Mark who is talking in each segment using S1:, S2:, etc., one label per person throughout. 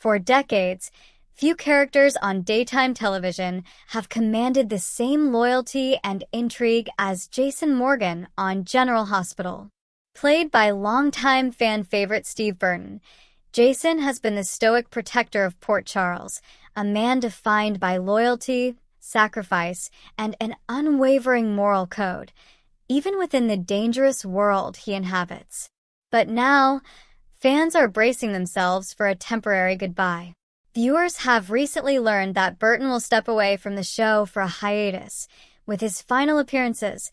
S1: For decades, few characters on daytime television have commanded the same loyalty and intrigue as Jason Morgan on General Hospital. Played by longtime fan favorite Steve Burton, Jason has been the stoic protector of Port Charles, a man defined by loyalty, sacrifice, and an unwavering moral code, even within the dangerous world he inhabits. But now, fans are bracing themselves for a temporary goodbye. Viewers have recently learned that Burton will step away from the show for a hiatus, with his final appearances,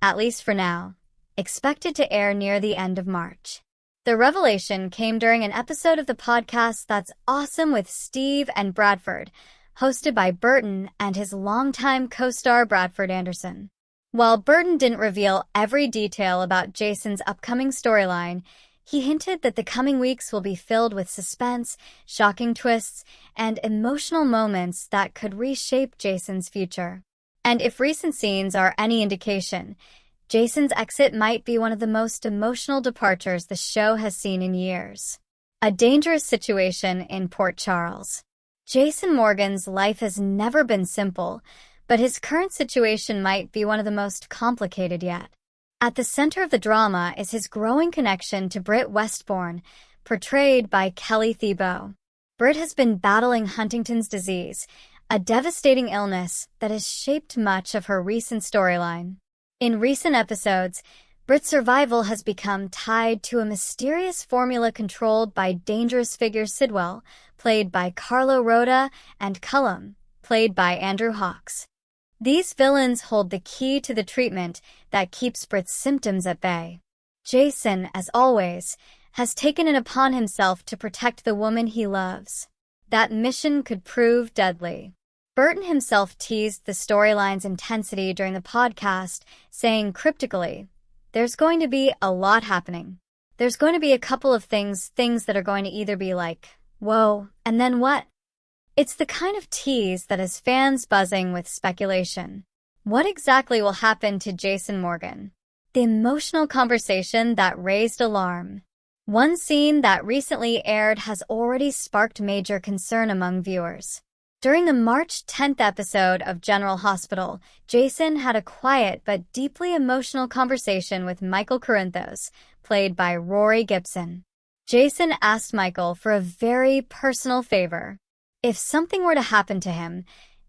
S1: at least for now, expected to air near the end of March. The revelation came during an episode of the podcast That's Awesome with Steve and Bradford, hosted by Burton and his longtime co-star Bradford Anderson. While Burton didn't reveal every detail about Jason's upcoming storyline, he hinted that the coming weeks will be filled with suspense, shocking twists, and emotional moments that could reshape Jason's future. And if recent scenes are any indication, Jason's exit might be one of the most emotional departures the show has seen in years. A dangerous situation in Port Charles. Jason Morgan's life has never been simple, but his current situation might be one of the most complicated yet. At the center of the drama is his growing connection to Britt Westbourne, portrayed by Kelly Thibault. Britt has been battling Huntington's disease, a devastating illness that has shaped much of her recent storyline. In recent episodes, Britt's survival has become tied to a mysterious formula controlled by dangerous figure Sidwell, played by Carlo Rota, and Cullum, played by Andrew Hawkes. These villains hold the key to the treatment that keeps Britt's symptoms at bay. Jason, as always, has taken it upon himself to protect the woman he loves. That mission could prove deadly. Burton himself teased the storyline's intensity during the podcast, saying cryptically, "There's going to be a lot happening. There's going to be a couple of things that are going to either be like, whoa, and then what?" It's the kind of tease that has fans buzzing with speculation. What exactly will happen to Jason Morgan? The emotional conversation that raised alarm. One scene that recently aired has already sparked major concern among viewers. During the March 10th episode of General Hospital, Jason had a quiet but deeply emotional conversation with Michael Corinthos, played by Rory Gibson. Jason asked Michael for a very personal favor. If something were to happen to him,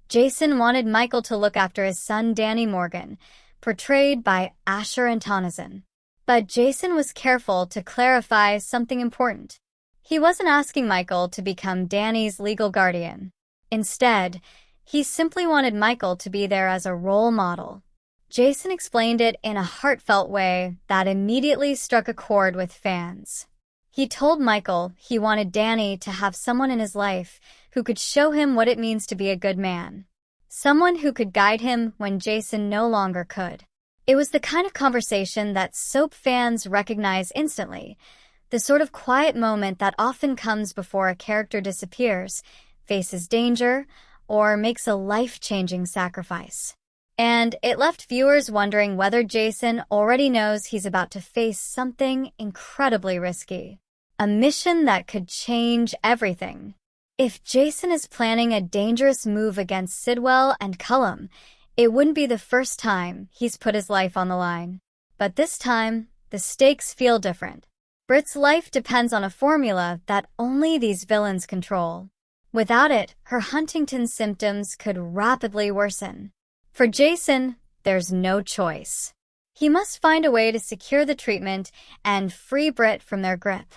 S1: Jason wanted Michael to look after his son Danny Morgan, portrayed by Asher Antonison. But Jason was careful to clarify something important. He wasn't asking Michael to become Danny's legal guardian. Instead, he simply wanted Michael to be there as a role model. Jason explained it in a heartfelt way that immediately struck a chord with fans. He told Michael he wanted Danny to have someone in his life who could show him what it means to be a good man. Someone who could guide him when Jason no longer could. It was the kind of conversation that soap fans recognize instantly, the sort of quiet moment that often comes before a character disappears, faces danger, or makes a life-changing sacrifice. And it left viewers wondering whether Jason already knows he's about to face something incredibly risky. A mission that could change everything. If Jason is planning a dangerous move against Sidwell and Cullum, it wouldn't be the first time he's put his life on the line. But this time, the stakes feel different. Britt's life depends on a formula that only these villains control. Without it, her Huntington's symptoms could rapidly worsen. For Jason, there's no choice. He must find a way to secure the treatment and free Britt from their grip.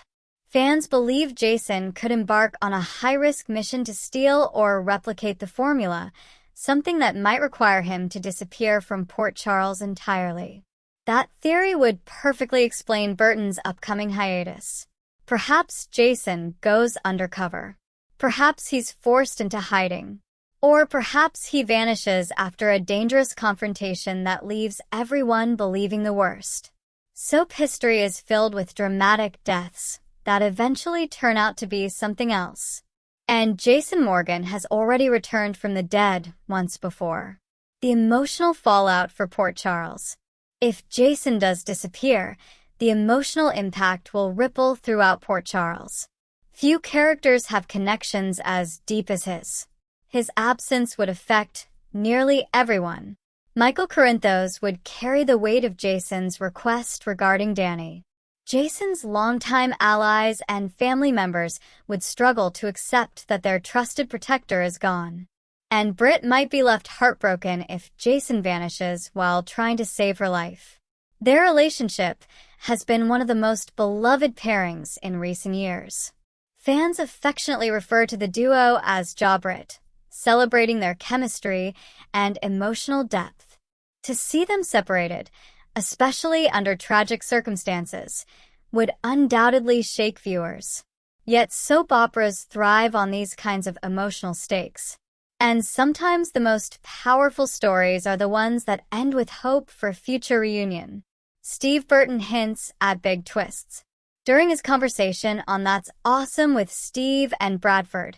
S1: Fans believe Jason could embark on a high-risk mission to steal or replicate the formula, something that might require him to disappear from Port Charles entirely. That theory would perfectly explain Burton's upcoming hiatus. Perhaps Jason goes undercover. Perhaps he's forced into hiding. Or perhaps he vanishes after a dangerous confrontation that leaves everyone believing the worst. Soap history is filled with dramatic deaths that eventually turn out to be something else. And Jason Morgan has already returned from the dead once before. The emotional fallout for Port Charles. If Jason does disappear, the emotional impact will ripple throughout Port Charles. Few characters have connections as deep as his. His absence would affect nearly everyone. Michael Corinthos would carry the weight of Jason's request regarding Danny. Jason's longtime allies and family members would struggle to accept that their trusted protector is gone. And Britt might be left heartbroken if Jason vanishes while trying to save her life. Their relationship has been one of the most beloved pairings in recent years. Fans affectionately refer to the duo as Jawbrit, celebrating their chemistry and emotional depth. To see them separated, especially under tragic circumstances, would undoubtedly shake viewers. Yet soap operas thrive on these kinds of emotional stakes. And sometimes the most powerful stories are the ones that end with hope for future reunion. Steve Burton hints at big twists. During his conversation on That's Awesome with Steve and Bradford,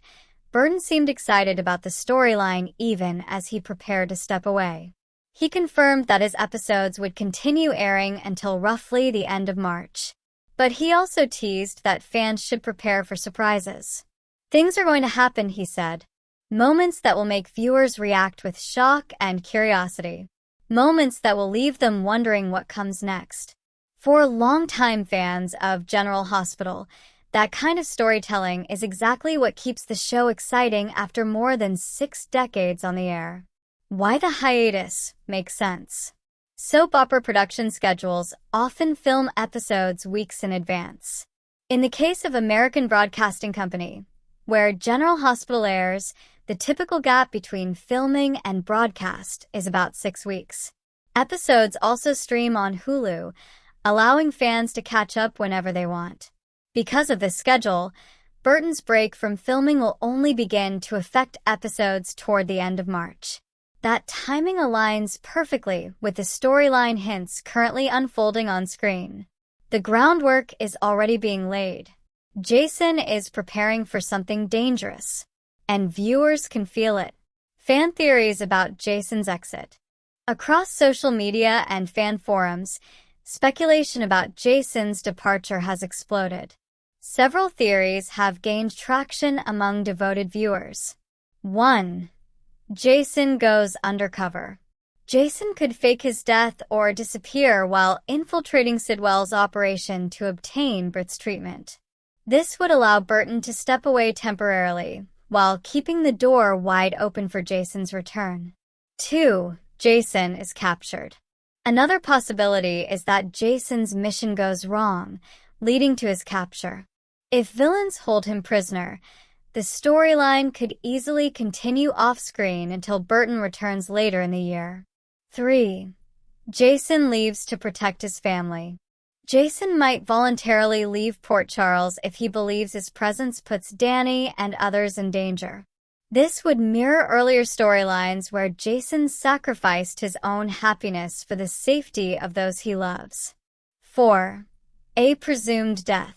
S1: Burton seemed excited about the storyline even as he prepared to step away. He confirmed that his episodes would continue airing until roughly the end of March. But he also teased that fans should prepare for surprises. Things are going to happen, he said. Moments that will make viewers react with shock and curiosity. Moments that will leave them wondering what comes next. For longtime fans of General Hospital, that kind of storytelling is exactly what keeps the show exciting after more than 6 decades on the air. Why the hiatus makes sense. Soap opera production schedules often film episodes weeks in advance. In the case of American Broadcasting Company, where General Hospital airs, the typical gap between filming and broadcast is about 6 weeks. Episodes also stream on Hulu, allowing fans to catch up whenever they want. Because of this schedule, Burton's break from filming will only begin to affect episodes toward the end of March. That timing aligns perfectly with the storyline hints currently unfolding on screen. The groundwork is already being laid. Jason is preparing for something dangerous, and viewers can feel it. Fan theories about Jason's exit. Across social media and fan forums, speculation about Jason's departure has exploded. Several theories have gained traction among devoted viewers. 1. Jason goes undercover. Jason could fake his death or disappear while infiltrating Sidwell's operation to obtain Britt's treatment. This would allow Burton to step away temporarily, while keeping the door wide open for Jason's return. 2. Jason is captured. Another possibility is that Jason's mission goes wrong, leading to his capture. If villains hold him prisoner, the storyline could easily continue off-screen until Burton returns later in the year. 3. Jason leaves to protect his family. Jason might voluntarily leave Port Charles if he believes his presence puts Danny and others in danger. This would mirror earlier storylines where Jason sacrificed his own happiness for the safety of those he loves. 4. A presumed death.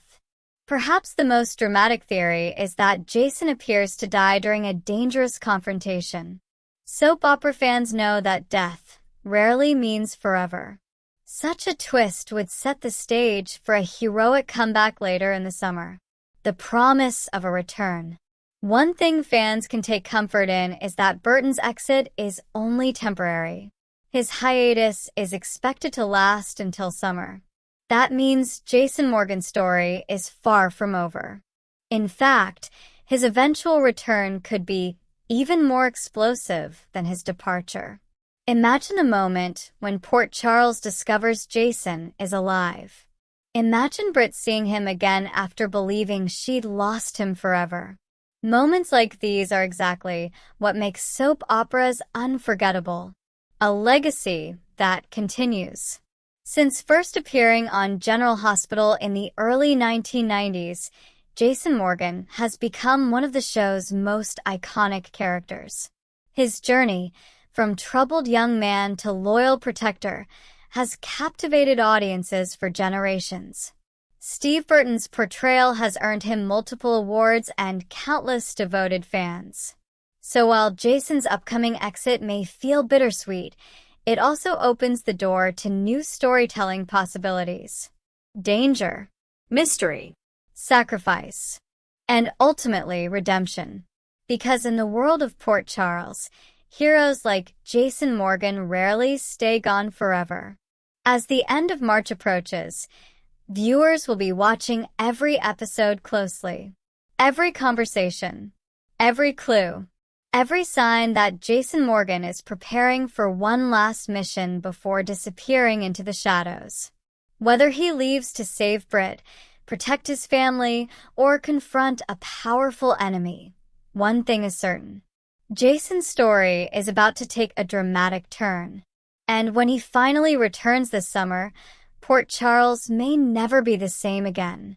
S1: Perhaps the most dramatic theory is that Jason appears to die during a dangerous confrontation. Soap opera fans know that death rarely means forever. Such a twist would set the stage for a heroic comeback later in the summer. The promise of a return. One thing fans can take comfort in is that Burton's exit is only temporary. His hiatus is expected to last until summer. That means Jason Morgan's story is far from over. In fact, his eventual return could be even more explosive than his departure. Imagine the moment when Port Charles discovers Jason is alive. Imagine Britt seeing him again after believing she'd lost him forever. Moments like these are exactly what makes soap operas unforgettable. A legacy that continues. Since first appearing on General Hospital in the early 1990s, Jason Morgan has become one of the show's most iconic characters. His journey, from troubled young man to loyal protector, has captivated audiences for generations. Steve Burton's portrayal has earned him multiple awards and countless devoted fans. So while Jason's upcoming exit may feel bittersweet, it also opens the door to new storytelling possibilities. Danger, mystery, sacrifice, and ultimately redemption. Because in the world of Port Charles, heroes like Jason Morgan rarely stay gone forever. As the end of March approaches, viewers will be watching every episode closely. Every conversation, every clue, every sign that Jason Morgan is preparing for one last mission before disappearing into the shadows. Whether he leaves to save Britt, protect his family, or confront a powerful enemy, one thing is certain. Jason's story is about to take a dramatic turn. And when he finally returns this summer, Port Charles may never be the same again.